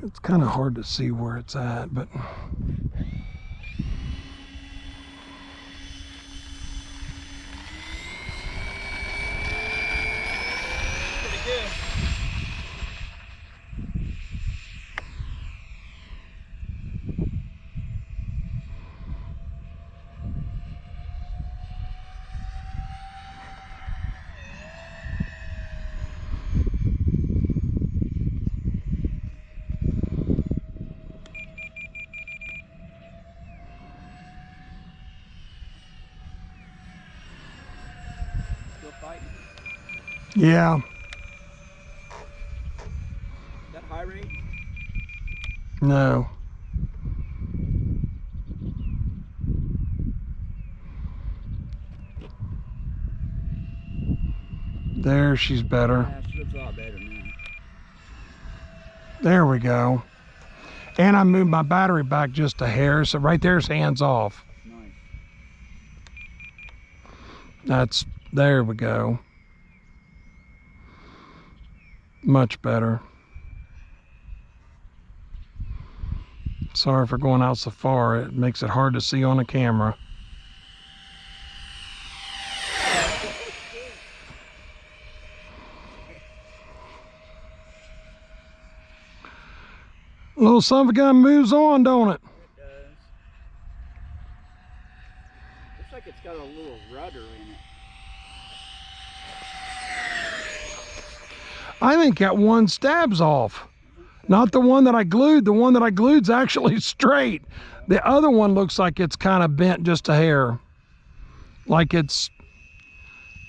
It's kind of hard to see where it's at, but pretty good. Still fighting. yeah. That high rate? No. There, she's better. Yeah, she looks a lot better now. There we go. And I moved my battery back just a hair, so right there's hands off. Nice. There we go. Much better. Sorry for going out so far. It makes it hard to see on the camera. Little son of a gun moves on, don't it? It does. Looks like it's got a little rudder in it. I think that one stabs off. Not the one that I glued. The one that I glued's actually straight. The other one looks like it's kind of bent just a hair. Like it's,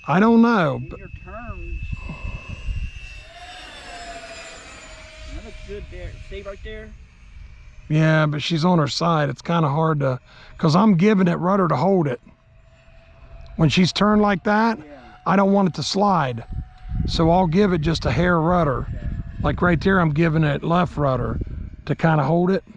I don't know. In your terms. That looks good there. See right there? Yeah, but she's on her side. It's kind of hard to, because I'm giving it rudder to hold it. When she's turned like that, Yeah. I don't want it to slide. So I'll give it just a hair rudder. Okay. Like right there, I'm giving it left rudder to kind of hold it. Yeah.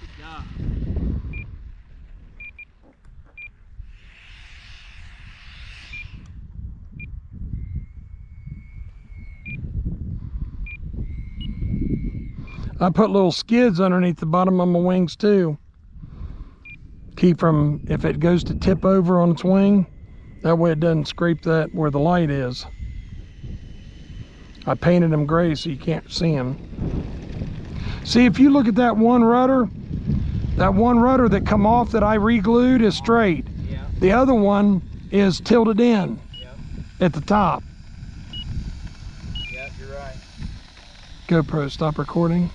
Good job. I put little skids underneath the bottom of my wings too. Keep from, if it goes to tip over on its wing, that way it doesn't scrape that where the light is. I painted them gray so you can't see them. See, if you look at that one rudder that come off that I re-glued is straight. Yeah. The other one is tilted in Yep. at the top. Yep, you're right. GoPro, stop recording.